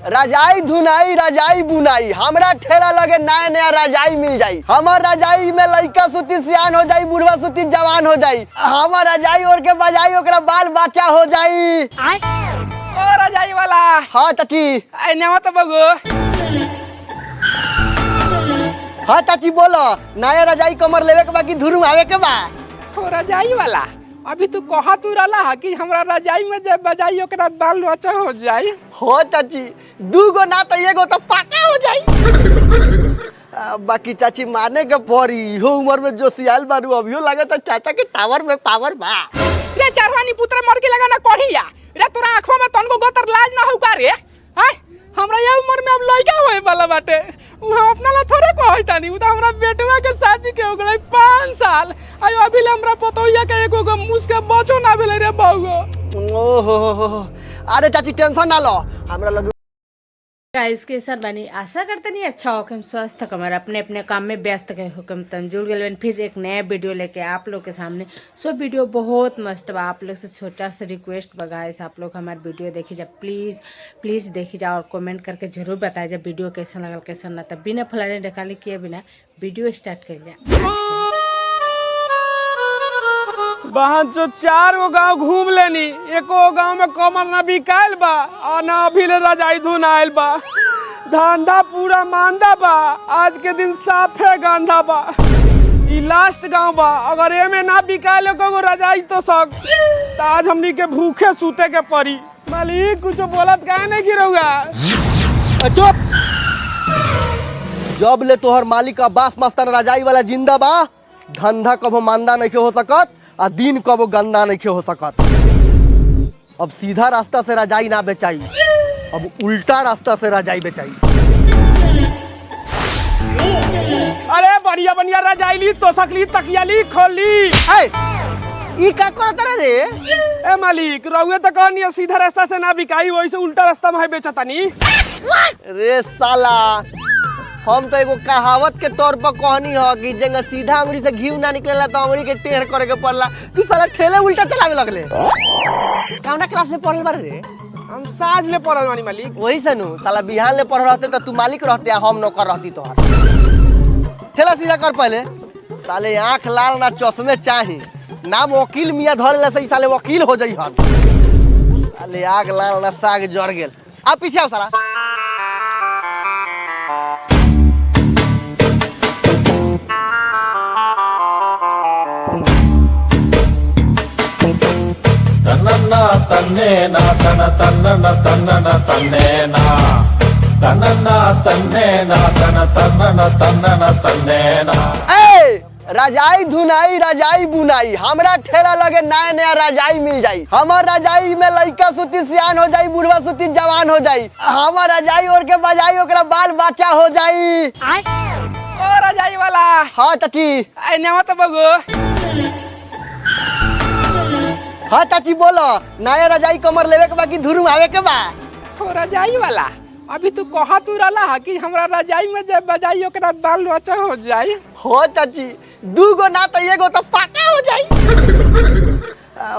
रजाई धुनाई रजाई बुनाई हमरा ठेला लगे नया नया रजाई मिल जाई। हमार रजाई में लइका सुती सियान हो जाई, बुढ़वा सुती जवान हो जाई। हमार रजाई ओढ़ के बजाई ओकरा बाल बच्चा हो जाई। ओ रजाई वाला। हाँ चाची। आई नेवा तो बगो। हाँ चाची बोलो, नया रजाई कमर लेवे के बाकी धुरु आवे के बा। ओ रजाई वाला, अभी तू कहा तू रहा कि हमरा रजाई में जब बजाई ओकरा बाल बच्चा हो जाई। हो चाची, दूगो ना तो एगो तो पक्का हो जाई। बाकी चाची माने के पड़ी, हो उम्र में जो सियाल बारू अभियो लागत चाचा के टावर में पावर बा। रे चारवानी पुत्र मर के लगा ना कढ़िया रे, तोरा आंखवा में तनको गोतर लाज ना होगा रे। हां हमरा ये उम्र में अब लइका होए वाला बाटे, उ हम अपना ला थोड़े कहतानी। उ त हमरा बेटवा के शादी के हो गई 5 साल। आयो अभी ले हमरा पतोइया के एको गो मुस के बचो ना भेले रे बाबू। ओहो, अरे चाची टेंशन ना लो, हमरा लगे गाइस के साथ बनी आशा करते नहीं अच्छा हो हम स्वस्थ कमर अपने अपने काम में व्यस्त के हुक्म तम जुड़ गए फिर एक नया वीडियो लेके आप लोग के सामने। सो वीडियो बहुत मस्त बा, आप लोग से छोटा सा रिक्वेस्ट बा गाइस, आप लोग हमारे वीडियो देखी जा, प्लीज़ प्लीज़ देखी जा और कमेंट करके जरूर बताए जा वीडियो कैसा लगल कैसा ना। तब बिना फलाने निकाली किए बिना वीडियो स्टार्ट कर जा। बहन जो 4 गो गांव घूम लेनी, एको गांव में कमर ना बिकाइल बा और ना अभी ले रजाई धुन आइल बा। धंधा पूरा मांदा बा, आज के दिन साफे गांधा बा। ई लास्ट गांव बा, अगर एमे ना बिकाइल एको रजाई तो सक त आज हमनी के भूखे सूते के पड़ी। मालिक कुछ बोलत काहे नहीं गिरोगा। चुप, जब ले तोहर मालिक अब्बास मस्तान रजाई वाला जिंदा बा, धंधा कबो मांदा नहीं हो सकत आ दिन कबो गंदा नहीं हो सकत। अब सीधा रास्ता से रजाई ना बेचाई, अब उल्टा रास्ता से रजाई बेचाई। अरे बढ़िया बढ़िया रजाई ली, तोशक ली, तकिया ली, खोली। ई का करत रे? ए मालिक रउए तो कहनी सीधा रास्ता से ना बिकाई, वही से उल्टा रास्ता में बेचतानी। रे साला, हम तो एगो कहावत के तौर पर कहनी हो कि जंग सीधा अंगुरी से घी ना निकलेला तो अंगुरी के टेढ़ करे के पड़ला। तू साला ठेले उल्टा चलावे लगले। कौना क्लास में पढ़ल बारे रे? हम साज ले पढ़ल बानी मालिक। वही से नु साला बिहान ले पढ़ रहते तो तू मालिक रहते, हम नौकर रहती तोहार। ठेला सीधा कर पहले। साले आंख लाल ना चश्मे चाही, नाम वकील मियां धरे से साले वकील हो जाई हन। साले आग लाल ना साग जड़ गेल। आ पीछे आओ साला। तन्नना तन्नेना तन तन्नना तन्नना तन्नेना तन्नना तन्नेना तन तन्नना तन्नना तन्नेना। ए रजाई धुनाई रजाई बुनाई हमरा ठेला लगे नया नया रजाई मिल जाई। हमार रजाई में लइका सुती सियान हो जाई, बुढ़वा सुती जवान हो जाई। हमार रजाई ओढ़ के बजाई ओकरा बाल बच्चा हो जाई। ओ रजाई वाला। हाँ चाची। आई नेवा तो बगो। हाँ चाची बोलो, नया रजाई कमर लेवे के बाकी धुरु आवे के बा। ओ रजाई वाला, अभी तू कहा तू रहा कि हमरा रजाई में जब बजाई ओकरा बाल बच्चा हो जाई। हो चाची, दूगो ना तो एगो तो पक्का हो जाई।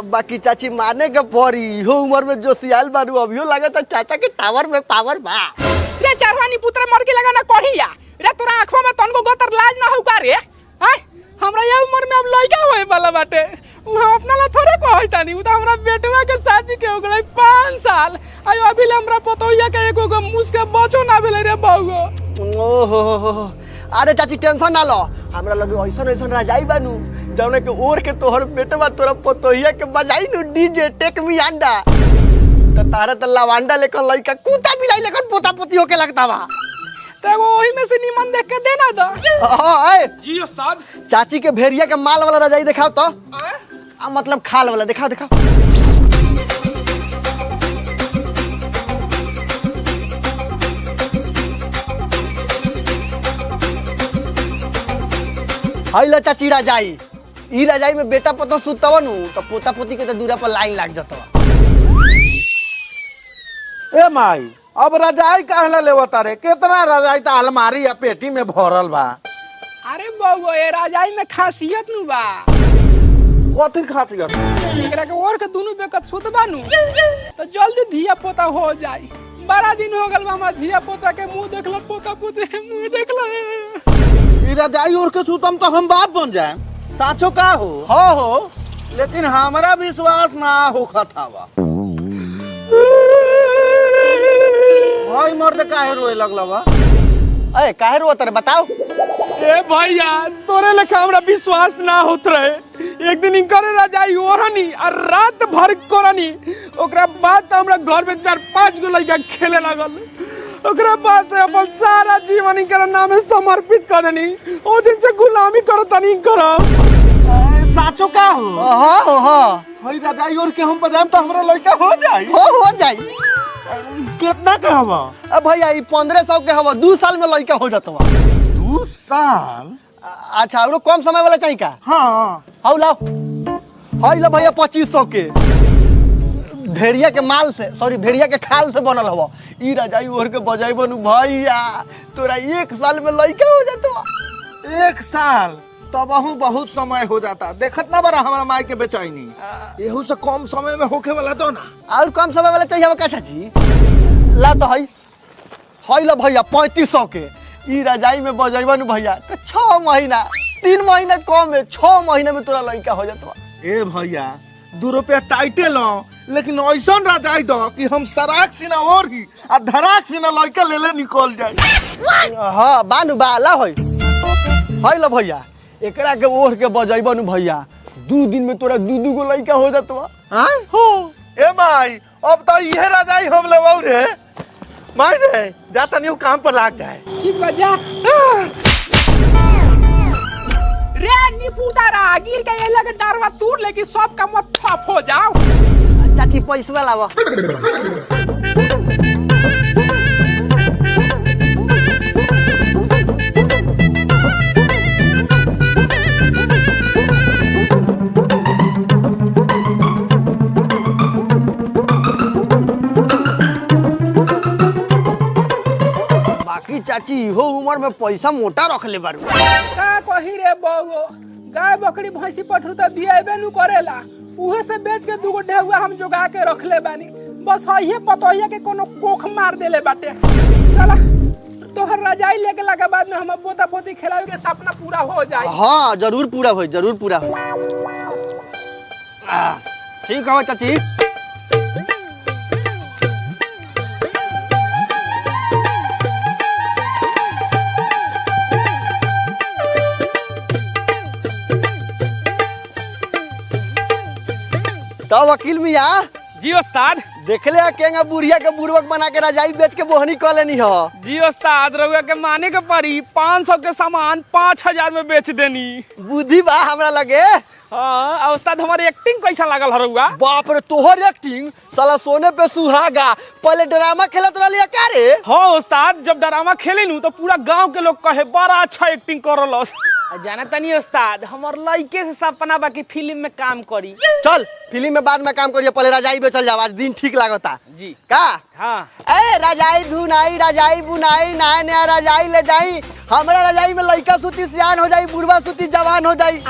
बाकी चाची माने के पड़ी, हो उम्र में जो सियाल बारू अभियो लागत चाचा के टावर में पावर बा। रे चारवानी पुत्र मर के लगा ना कढ़िया रे, तोरा आंखवा में तनको गोतर लाज ना होगा रे। हां हमरा ये उम्र में अब लइका होए वाला बाटे, उ हम अपना ला थोड़े कहतानी। उ त हमरा बेटवा के शादी के हो गई 5 साल। आयो अभी ले हमरा पतोइया के एको गो मुस के बचो ना भेले रे बाबू। ओहो, अरे चाची टेंशन ना लो, हमरा लगे ऐसन ऐसन रजाई बानू जौने के ओढ़ के तोहर बेटवा तोरा पतोहिया के बजाई नु डीजे टेक मी अंडा तो तारा त लवांडा लेकर लइका कुत्ता बिलाई लेकर पोता पोती होके लगता बा। तो वही में से निमन देख के देना दो। हां जी उस्ताद। चाची के भेड़िया के माल वाला रजाई दिखाओ तो। मतलब खाल वाला दिखाओ दिखाओ। हाय ला चाची रजाई, ई रजाई में बेटा पतो सुतवन तो पोता पोती के तो दूरा पर लाइन लाग जतो। ए माई अब रजाई कहला लेवता रे, कितना रजाई तो अलमारी या पेटी में भरल बा। अरे बाबू ये रजाई में खासियत नु बा। कथी खासियत? एकरा के और के दोनों बेकत सुतबा नु तो जल्दी धिया पोता हो जाई। 12 दिन हो गल बा हमार धिया पोता के मुंह देखला, पोता पोते के मुंह देखला। ई रजाई ओढ़ के सुतम तो हम बाप बन जाए, साचो का हो? हाँ हो, लेकिन हमरा विश्वास ना होखत हवा। भाई मर्द काहे रोए लगला बा? अरे काहे रोत रे बताओ। ए भैया तोरे लेखा हमरा विश्वास ना होत रहे। एक दिन इनकरे रजाई ओढ़नी और रात भर कोरनी, ओकरा बाद तो हमरा घर में 4-5 गो लड़का खेले लगल। ओकरा बाद से अपन सारा जीवन इनकर नामे समर्पित कर देनी। ओ दिन से गुलामी करतनी करब। साचो का हो? हाँ हो हाँ भाई रजाई ओढ़ के हम बजाएम तो हमरा लड़का हो जाई। हो जाई। कितना के हवा? अब भैया ई 1500 के हवा 2 साल में लड़का हो जातवा। 2 साल? अच्छा और कम समय वाला चाहिए का? हाँ हाउ लाओ, हाई लो भैया 2500 के। भेड़िया के माल से, सॉरी भेड़िया के खाल से बनल हवा। ई रजाई ओढ़ के बजाइबो नु भैया तोरा 1 साल में लड़का हो जातवा। 1 साल तब बहुत समय हो जाता। देखत ना बड़ा हमारा माई के बेचैनी, एहू से कम समय में होके वाला दो ना। और कम समय वाला चाहिए का चाची? ला तो हाई लो भैया 3500 के। ई रजाई में बजाइबो नु भैया तो 6 महीना, 3 महीना कम है, 6 महीने में तोरा लड़का हो जातवा। ए भैया 2 रुपया टाइटे लो, लेकिन ऐसा रजाई दो कि हम सराक सीना ओढ़ी आ धराक सीना लड़का ले ले निकल जाए। हाँ बानु बाला हाई लो भैया एकरा के ओढ़ के बजाइबो नु भैया 2 दिन में तोरा 2 गो लड़का हो जातवा। हां हो ए माई अब तो इहे रजाई हम लेबौ रे। माई रे जा तनी काम पर लाग जाए। ठीक बा जा। रे निपुतारा गिर के ये लगे डरवा तूर लेके सब का मत ठप हो जाओ। चाची पैसा लावा। बाकी चाची हो उम्र में पैसा मोटा रख ले बारू। का कही रे बउओ, गाय बकरी भैंसी पठरू त बियाबे नु करेला, उहे से बेच के 2 गो ढेउआ हम जोगा के रखले बानी। बस हइए पतोहिया के कोनो कोख मार देले बाटे। चला तोहर रजाई लेके लगा बाद में हम पोता पोती खिलावे के सपना पूरा हो जाए। हाँ जरूर पूरा हो, जरूर पूरा हो। ठीक है चाची। तो वकील मिया जी उस्ताद। देखले केंगा बुढ़िया के बुड़वक बना के रजाई बेच के बोहनी कर लेनी हो। जी उस्ताद रउआ के माने के पड़ी 500 के सामान 5000 में बेच देनी। बुद्धि बा हमरा लगे। हाँ उस्ताद हमारी एक्टिंग कैसा लागल हरुआ? बाप रे तोहर एक्टिंग साला सोने पे सुहागा। पहले ड्रामा खेलत रहलिया का रे? हाँ उस्ताद जब ड्रामा खेले नु तो पूरा गांव के लोग कहे बड़ा अच्छा एक्टिंग करलस। जाना तनी उस्ताद हमर लइके से सपना बाकी फिल्म में काम करी। चल फिल्म में बाद में काम करिए, पहले रजाई बेचल जाओ, आज दिन ठीक लागता जी का? हाँ ए रजाई धुनाई रजाई बुनाई नया नया रजाई ले जाई। हमरा रजाई में लइका सुती सियान हो जाई, बुढ़वा सुती जवान हो जाई।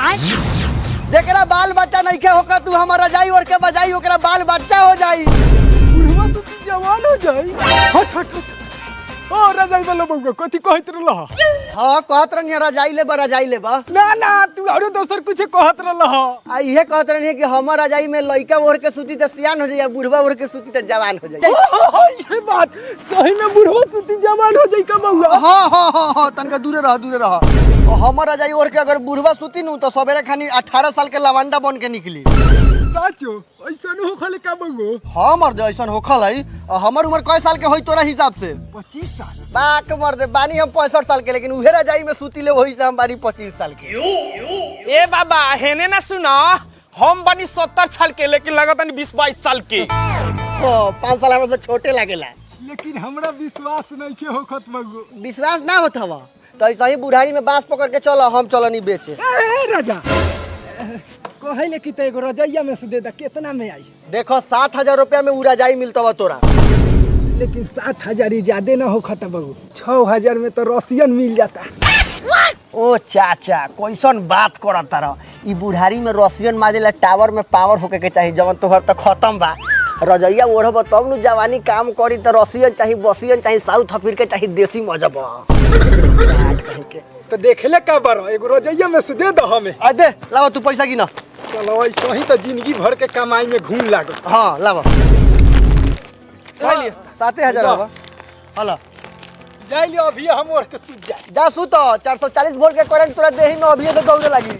जेकरा बाल बच्चा नहीं के होका तू हमारा रजाई और के बजाई ओकरा बाल बच्चा हो जाई, बुढ़वा सुती जवान हो जाई। हट हट हट। ओ रजाई वाला बउआ कथि कहत रहला? हाँ कहत रहनी रजाई ले बा रजाई ले बा। ना ना तू और दोसर कुछ कहत रहला। आ इहे कहत रहनी कि हमर रजाई में लइका ओढ़ के सुती त सियान हो जाई, बुढ़वा ओढ़ के सुती त जवान हो जाई। ये बात सही में बुढ़वा सुती जवान हो जाई का बउआ? हाँ हाँ हाँ हाँ तनका दूरे रह दूरे रह। हमर रजाई ओढ़ के अगर बुढ़वा सुती नु तो सवेरे खानी 18 साल के लवंडा बन के निकली। साचो ऐसा हो खाली का बउआ? हाँ मर्द ऐसा होखल है। हमर उम्र कई साल के होई तोरा हिसाब से? 25 साल। बाक मर्द बानी हम 65 साल के, लेकिन उहे रजाई में सुती ले वही से हम बानी 25 साल के। ए बाबा हेने ना सुना, हम बनी 70 साल के लेकिन लगता 20-22 साल के। 5 साल हमसे छोटे लागेला। लेकिन हमरा विश्वास नहीं के होखत बउआ। विश्वास ना होत हवा तो ऐसा ही बुढ़ारी में बांस पकड़ के चलो, हम चलनी बेचे। ए राजा कहले कि तो एगो रजाइया में से दे दा, कितना में आई? देखो 7000 रुपया में उ रजाई मिलता तोरा। लेकिन 7000 ही ज्यादा ना होखत बहू, 6000 में तो रसियन मिल जाता। ओ चाचा कैसन बात करत तारा। ई बुढ़ारी में रसियन मारेला टावर में पावर होके के चाहिए, जवन तोहर तो खत्म बा। रजैया ओढ़ब तब नु जवानी काम करी त रसियन चाही बसियन चाही साउथ अफ्रीका चाही देसी मजब तो देखेले का बारो एगो रजैया में से दे दो हमें। आ दे लावा तू पैसा की ना। चलो ऐसे ही तो जिंदगी भर के कमाई में घूम लागो। हाँ लावा 7,000 हवा हला जाई लियो अभी हम और के सूत जाए। जा सुत 440 वोल्ट के करंट तोरा देही में अभी तो दौड़े लगी।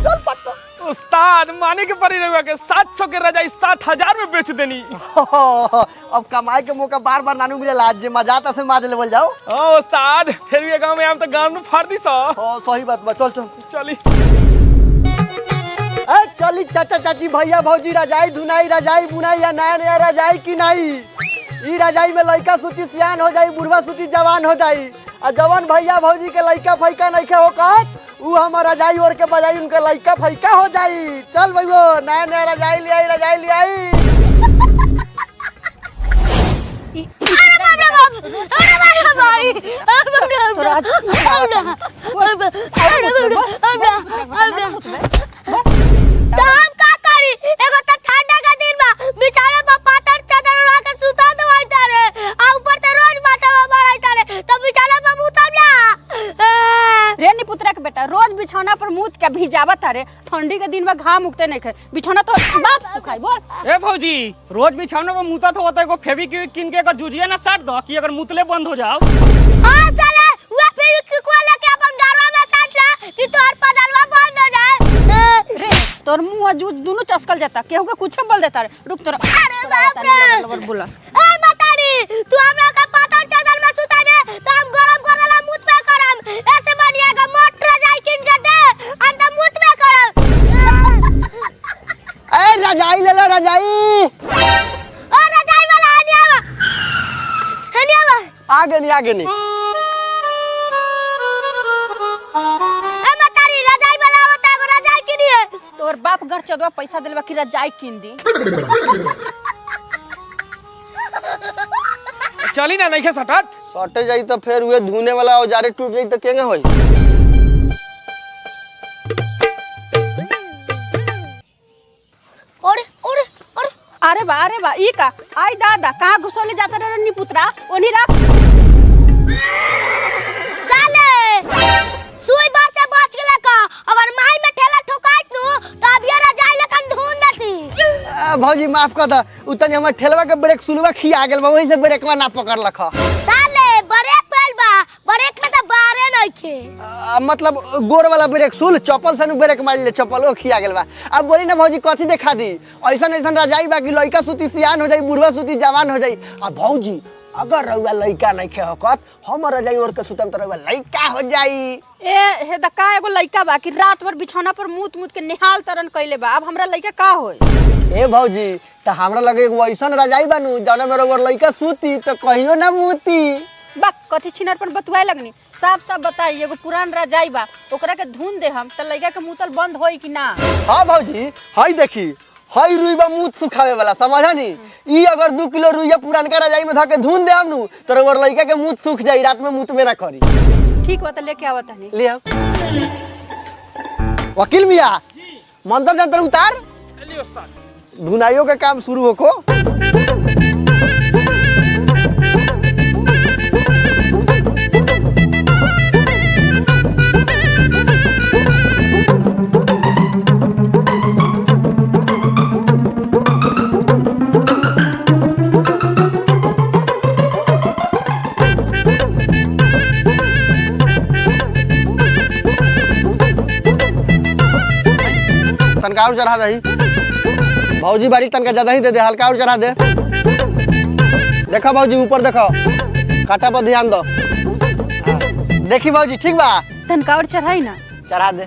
चल पट्टा उस्ताद माने के परी रहुआ के 700 के रजाई 60,000 में बेच देनी। अब कमाई के मौका बार बार नानू मिलेला जे मजाता से माज लेवल जाओ। हां उस्ताद फिर भी गांव में हम तो गांव में फाड़ दी सा। हां सही बात बा चल चल चली ए चली चाचा चाची भैया भौजी रजाई धुनाई रजाई बुनाई या नया नया रजाई की नहीं। ई रजाई में लइका सूती सियान हो जाई बुढ़वा सूती जवान हो जाई आ जवान भैया भौजी के लइका फैका नइखे होकत उ हमर रजाई ओर के बजाई उनके लइका फैका हो जाई। चल भइयो नया नया रजाई ले आई रजाई ले आई। रोज बिछौना पर मुँह के भिजावत रे ठंडी के दिन में घाम उगते नहीं खे बिछौना तो बाप सुखाई बोल। ए भौजी रोज बिछौना पर मुतत होता है फेविक्विक किन के अगर जुजिया ना साट दो कि अगर मुतले बंद हो जाओ। हां साले वो फेविक्विक वाला के अपन गालवा में साट ला कि तोर पदलवा बंद हो जाए। रे तोर मुंह जूझ दोनों चस्कल जाता केहू के कुछ बोल देता रे रुक तोरा। अरे बाप रे बोला ए मातारी तू हमरा का पातर चादर में सुता दे तो हम गरम करला मुत पे करम ऐसे बढ़िया का मोट रजाई किन के दे अंत मुत पे करम। ए रजाई ले लो रजाई। ओ रजाई वाला हनियावा आगे नहीं ए मातारी रजाई वाला होता है रजाई की नहीं है तोर बाप घर चदवा पैसा दिलवा कि रजाई किन दी। चली ना नहीं सटत सटे जाई तो फिर हुए धुने वाला औजारे टूट जाई तो केंगे होई। और अरे बा ई का आई दादा कहाँ घुसोले जाता रे पुत्रा ओनी रख साले सुई बार से बच गेला का अगर माई में ठेला ठोकाइत नु तो अब ये रजाई लेकन धुन देती। भौजी माफ कर द उतने हमर ठेलवा के ब्रेक सुलवा खिया गेल बा वही से ब्रेकवा ना पकड़ लख। साले ब्रेक पेल बा ब्रेक में तो बारे नइखे मतलब गोड़ वाला ब्रेक सुल चप्पल से ब्रेक मार ले चप्पलो खिया गेल बा। अब बोली ना भौजी कथी देखा दी ऐसन ऐसन रजाई बा कि लइका सूती सियान हो जाई बुढ़वा सूती जवान हो जाई। आ भौजी अगर रउआ लइका नइखे होकत हम रजाई ओर के सुतम त रउआ लइका हो जाई। ए हे दका एगो लइका बा कि रात भर बिछौना पर मुत के निहाल तरन कइले बा अब हमरा लइका का होई। ए भौजी त हमरा लगे एगो ऐसन रजाई बानू जौना में रउआ लइका सूती त कहियो ना मुती। बा कथी छिनर पर बतवाए लगनी साफ बताई एगो पुरान रजाई बा ओकरा के धुन दे हम त लइका के मुतल बंद होई कि ना। हां भौजी हई देखी हई रुईबा मुत सुखावे वाला समझनी ई अगर 2 किलो रुईया पुरानका रजाई में धके धुन दे हमनु त रउआ लइका के मुत सुख जाई रात में मुत में ना करी। ठीक बा त लेके आवत हनी ले आओ वकील मिया मंत्र जंत्र उतार चलिए उस्ताद धुनाइयों का काम शुरू होको। तनका और चढ़ा दही भौजी बारी तनका ज्यादा ही दे दे हल्का और चढ़ा दे। देखो भौजी ऊपर देखो काटा पर ध्यान दो। देखी भौजी ठीक बा तनका और चढ़ाई ना चढ़ा दे।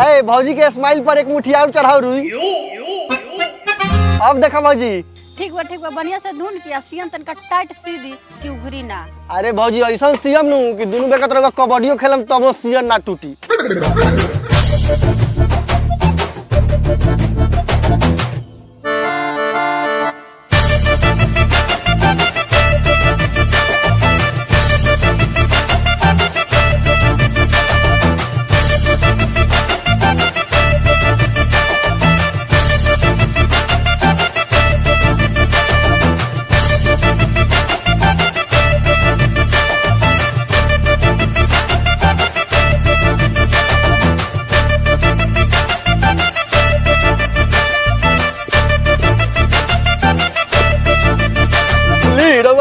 ए भौजी के स्माइल पर एक मुठिया और चढ़ाओ रुई। अब देखो भौजी ठीक बा बढ़िया से धुन किया सियन तनका टाइट सीधी कि उघरी ना। अरे भौजी ऐसा सियम नु कि दोनों बेकत रह कबड्डियो खेलम तबो सियन ना टूटी।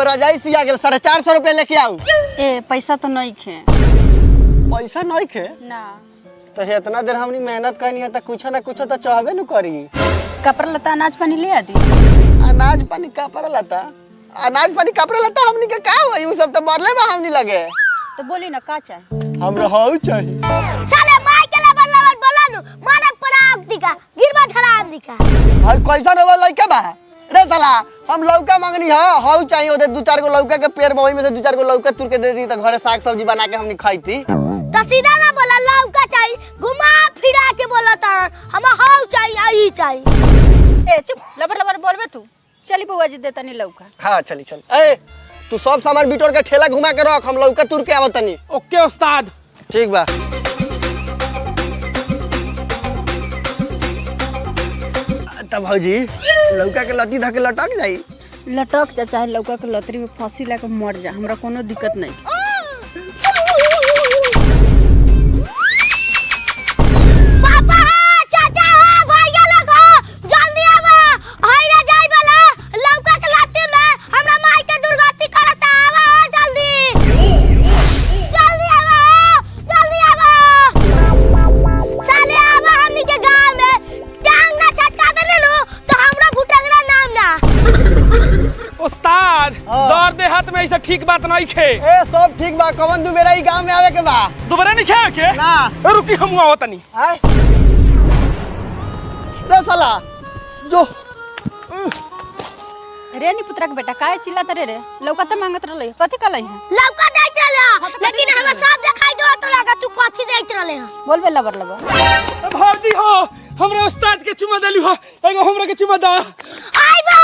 एगो रजाई सिया गेल 450 रुपया लेके आऊ। ए पैसा तो नहीं खे पैसा नहीं खे ना। तो इतना देर हमनी मेहनत करनी है तो कुछ ना कुछ तो चाहबे न करी। कपड़ा लता अनाज पानी ले आदि। अनाज पानी कपड़ा लता हमनी के का होई उ सब तो मरले बा हमनी लगे। तो बोली ना का चाहे। हमरा हाउ चाहिए। साले माई के लबर लबर बोला नु माने पराग दिखा गिरबा धराम दिखा। हाय कैसा रवा लइका बा रे साला हम लौका मांगनी हां हाउ चाहिए ओदे 2-4 गो लौका के पेड़ में ओई में से 2-4 गो लौका तुर के दे दी त घरे साग सब्जी बना के हमनी खाईती। तो सीधा ना बोला लौका चाहिए घुमा फिरा के बोला त हम हाउ चाहिए आई चाहिए। ए चुप लबर लबर बोलबे तू। चली बुआ जी देता नहीं लौका। हां चली चल। ए तू सब सामान बिटोर के ठेला घुमा के रख हम लौका तुर के आवतनी। ओके उस्ताद। ठीक बा। तब भौजी लौका के लती धके लटक जाई। लटक जा चाहे लौका के लतरी में फांसी ला के मर जा हमरा कोनो दिक्कत नहीं। पापा चाचा भैया लोग जल्दी आवा हई रे जाई वाला लौका के लाते में हमरा माई के दुर्गति करता आवा जल्दी आवा साले आवा हमनी के गांव में टांग ना छटका देले लो तो हमरा भुटंगरा नाम ना। उस्ताद दौर देहात में ऐसा ठीक बात नहीं खे। ए सब ठीक बा कवन दुबेरा ई गांव में आवे के बा। दोबारा नहीं खे के ना रुकी हम आवतनी। आय रे साला जो रे नी पुत्रा के बेटा काहे चिल्लात रे लौका त मांगत रहले कथि कहले है। लौका दैत रहले लेकिन हमरा सब देखाई देवा तो लगा तू कथि दैत रहले ह। बोलबे लबर लबर। भौजी हो हमरा उस्ताद के चुमा देलु हो एगो हमरा के चुमा दा। आई बा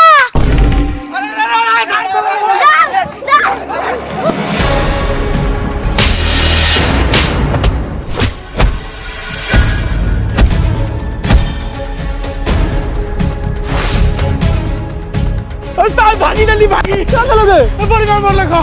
उस्ताद भागी जल्दी भागी चल लोगे बड़ी मार लगा।